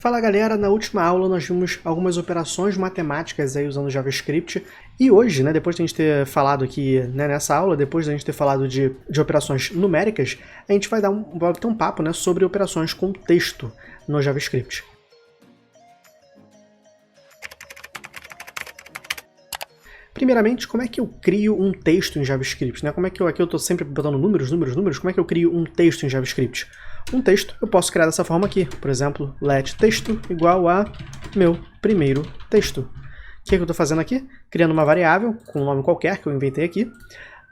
Fala galera, na última aula nós vimos algumas operações matemáticas aí usando JavaScript e hoje, depois de a gente ter falado aqui nessa aula, depois de a gente ter falado de operações numéricas, a gente vai ter um papo sobre operações com texto no JavaScript. Primeiramente, como é que eu crio um texto em JavaScript? Como é que aqui eu estou sempre botando números, como é que eu crio um texto em JavaScript? Um texto eu posso criar dessa forma aqui, por exemplo, let texto igual a meu primeiro texto. O que eu estou fazendo aqui? Criando uma variável com um nome qualquer que eu inventei aqui,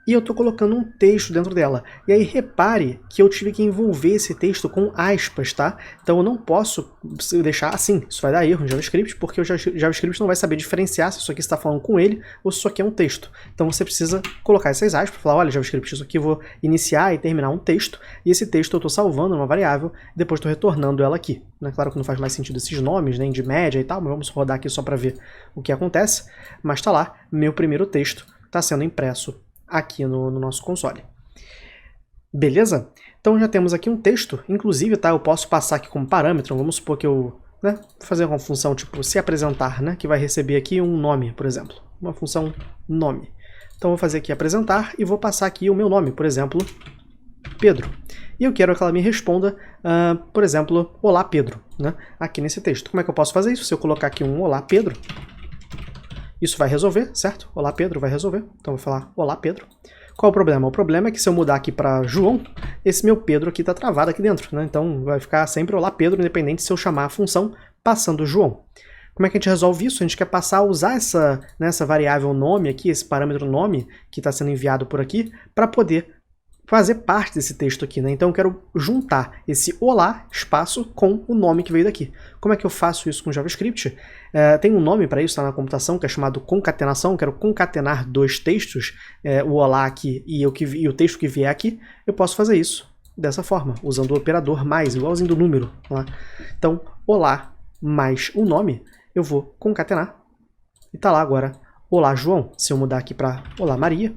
e eu estou colocando um texto dentro dela. E aí repare que eu tive que envolver esse texto com aspas, tá? Então eu não posso deixar assim, isso vai dar erro no JavaScript, porque o JavaScript não vai saber diferenciar se isso aqui está falando com ele ou se isso aqui é um texto. Então você precisa colocar essas aspas, falar, olha JavaScript, isso aqui eu vou iniciar e terminar um texto, e esse texto eu estou salvando numa variável, e depois estou retornando ela aqui. Claro que não faz mais sentido esses nomes, de média e tal, mas vamos rodar aqui só para ver o que acontece. Mas está lá, meu primeiro texto está sendo impresso aqui no nosso console. Beleza? Então já temos aqui um texto, inclusive eu posso passar aqui como parâmetro, vamos supor que eu vou fazer uma função tipo se apresentar, que vai receber aqui um nome, por exemplo, uma função nome. Então vou fazer aqui apresentar e vou passar aqui o meu nome, por exemplo, Pedro. E eu quero que ela me responda, por exemplo, olá Pedro, aqui nesse texto. Como é que eu posso fazer isso? Se eu colocar aqui um olá Pedro, isso vai resolver, certo? Olá Pedro vai resolver. Então eu vou falar olá Pedro. Qual o problema? O problema é que se eu mudar aqui para João, esse meu Pedro aqui está travado aqui dentro. Então vai ficar sempre olá Pedro, independente se eu chamar a função passando João. Como é que a gente resolve isso? A gente quer passar a usar essa variável nome aqui, esse parâmetro nome que está sendo enviado por aqui, para poder fazer parte desse texto aqui, Então eu quero juntar esse olá, espaço, com o nome que veio daqui. Como é que eu faço isso com JavaScript? Tem um nome para isso, na computação, que é chamado concatenação. Eu quero concatenar dois textos, o olá aqui e o texto que vier aqui. Eu posso fazer isso dessa forma, usando o operador mais, igualzinho do número. Então, olá mais o nome, eu vou concatenar. E tá lá agora, olá João. Se eu mudar aqui para olá Maria,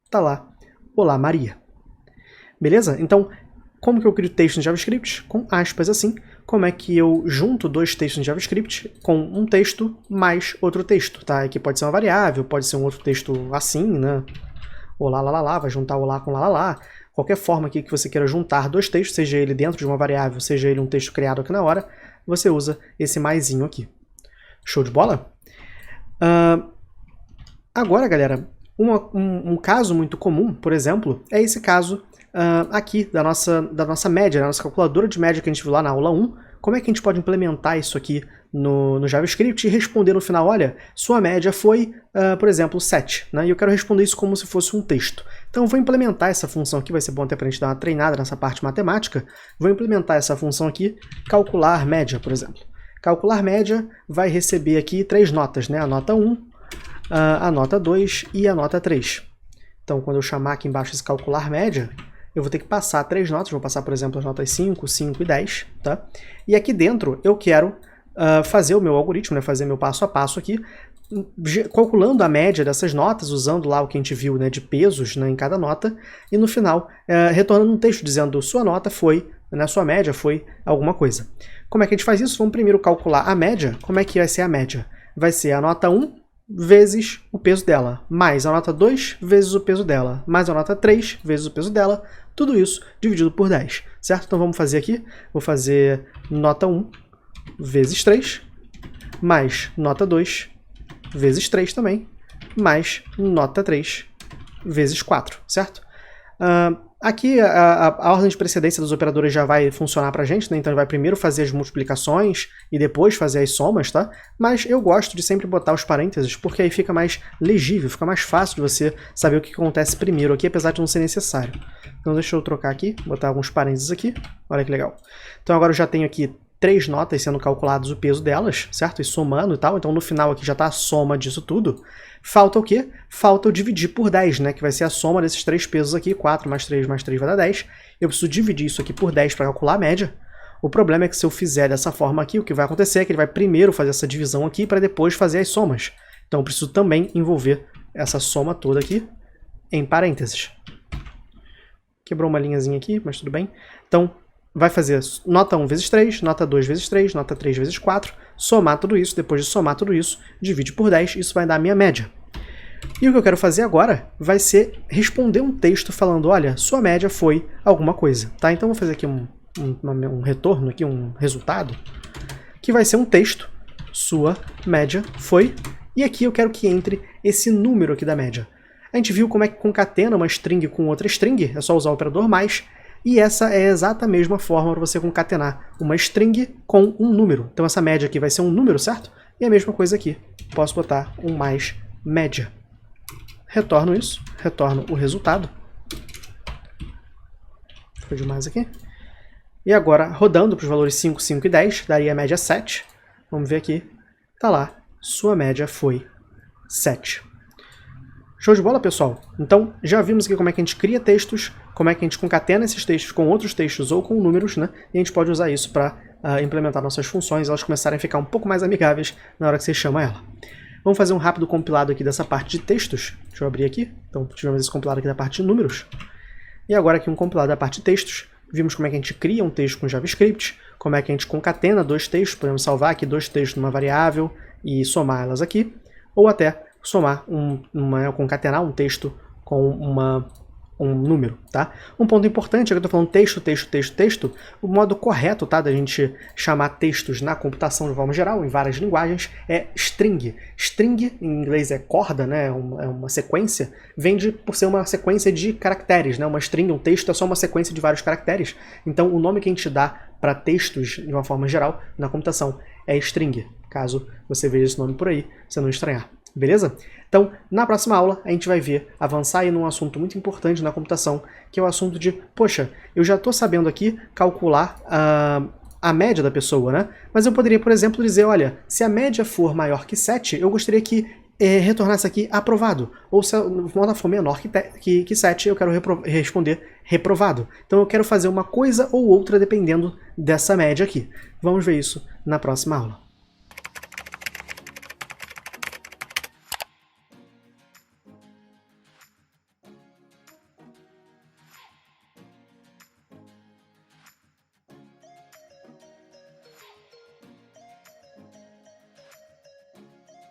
tá lá, olá Maria. Beleza? Então, como que eu crio texto em JavaScript? Com aspas assim. Como é que eu junto dois textos em JavaScript com um texto mais outro texto, tá? Aqui pode ser uma variável, pode ser um outro texto assim, Olá, lá, lá, lá, vai juntar olá com lá, lá, lá. Qualquer forma aqui que você queira juntar dois textos, seja ele dentro de uma variável, seja ele um texto criado aqui na hora, você usa esse maisinho aqui. Show de bola? Agora, galera, um caso muito comum, por exemplo, é esse caso aqui da nossa média, da nossa calculadora de média que a gente viu lá na aula 1. Como é que a gente pode implementar isso aqui no JavaScript e responder no final, olha, sua média foi, por exemplo, 7. E eu quero responder isso como se fosse um texto. Então eu vou implementar essa função aqui, vai ser bom até para a gente dar uma treinada nessa parte matemática. Vou implementar essa função aqui, calcular média, por exemplo. Calcular média vai receber aqui 3 notas, a nota 1, a nota 2 e a nota 3. Então, quando eu chamar aqui embaixo esse calcular média, eu vou ter que passar 3 notas, vou passar, por exemplo, as notas 5, 5 e 10, tá? E aqui dentro eu quero fazer o meu algoritmo, fazer meu passo a passo aqui, calculando a média dessas notas, usando lá o que a gente viu de pesos em cada nota, e no final retornando um texto dizendo sua nota foi, sua média foi alguma coisa. Como é que a gente faz isso? Vamos primeiro calcular a média. Como é que vai ser a média? Vai ser a nota 1 vezes o peso dela, mais a nota 2 vezes o peso dela, mais a nota 3 vezes o peso dela, tudo isso dividido por 10, certo? Então vamos fazer aqui, vou fazer nota 1 vezes 3, mais nota 2 vezes 3 também, mais nota 3 vezes 4, certo? Aqui a ordem de precedência dos operadores já vai funcionar pra gente, então ele vai primeiro fazer as multiplicações e depois fazer as somas, tá? Mas eu gosto de sempre botar os parênteses, porque aí fica mais legível, fica mais fácil de você saber o que acontece primeiro aqui, apesar de não ser necessário. Então deixa eu trocar aqui, botar alguns parênteses aqui, olha que legal. Então agora eu já tenho aqui 3 notas sendo calculados o peso delas, certo? E somando e tal, então no final aqui já está a soma disso tudo. Falta o quê? Falta eu dividir por 10, que vai ser a soma desses 3 pesos aqui, 4 mais 3 mais 3 vai dar 10. Eu preciso dividir isso aqui por 10 para calcular a média. O problema é que se eu fizer dessa forma aqui, o que vai acontecer é que ele vai primeiro fazer essa divisão aqui para depois fazer as somas. Então eu preciso também envolver essa soma toda aqui em parênteses. Quebrou uma linhazinha aqui, mas tudo bem. Então, vai fazer nota 1 vezes 3, nota 2 vezes 3, nota 3 vezes 4, somar tudo isso, depois de somar tudo isso, divide por 10, isso vai dar a minha média. E o que eu quero fazer agora vai ser responder um texto falando, olha, sua média foi alguma coisa, tá? Então eu vou fazer aqui um retorno, aqui um resultado, que vai ser um texto, sua média foi, e aqui eu quero que entre esse número aqui da média. A gente viu como é que concatena uma string com outra string, é só usar o operador mais, e essa é a exata mesma forma para você concatenar uma string com um número. Então essa média aqui vai ser um número, certo? E a mesma coisa aqui, posso botar um mais média. Retorno isso, retorno o resultado. Ficou demais aqui. E agora, rodando para os valores 5, 5 e 10, daria a média 7. Vamos ver aqui, tá lá, sua média foi 7. Show de bola, pessoal? Então, já vimos aqui como é que a gente cria textos, como é que a gente concatena esses textos com outros textos ou com números, né? E a gente pode usar isso para implementar nossas funções, elas começarem a ficar um pouco mais amigáveis na hora que você chama ela. Vamos fazer um rápido compilado aqui dessa parte de textos. Deixa eu abrir aqui. Então, tivemos esse compilado aqui da parte de números. E agora aqui um compilado da parte de textos. Vimos como é que a gente cria um texto com JavaScript, como é que a gente concatena dois textos, podemos salvar aqui dois textos numa variável e somar elas aqui, ou até somar concatenar um texto com um número, tá? Um ponto importante é que eu estou falando texto, texto, texto, texto. O modo correto, tá, da gente chamar textos na computação de forma geral, em várias linguagens, é string. String, em inglês é corda, né? É uma sequência, vem por ser uma sequência de caracteres, né? Uma string, um texto é só uma sequência de vários caracteres. Então o nome que a gente dá para textos de uma forma geral na computação é string. Caso você veja esse nome por aí, você não estranhar. Beleza? Então, na próxima aula, a gente vai avançar aí num assunto muito importante na computação, que é o assunto de, poxa, eu já estou sabendo aqui calcular a média da pessoa, né? Mas eu poderia, por exemplo, dizer, olha, se a média for maior que 7, eu gostaria que retornasse aqui aprovado. Ou se a nota for menor que 7, eu quero responder reprovado. Então eu quero fazer uma coisa ou outra dependendo dessa média aqui. Vamos ver isso na próxima aula.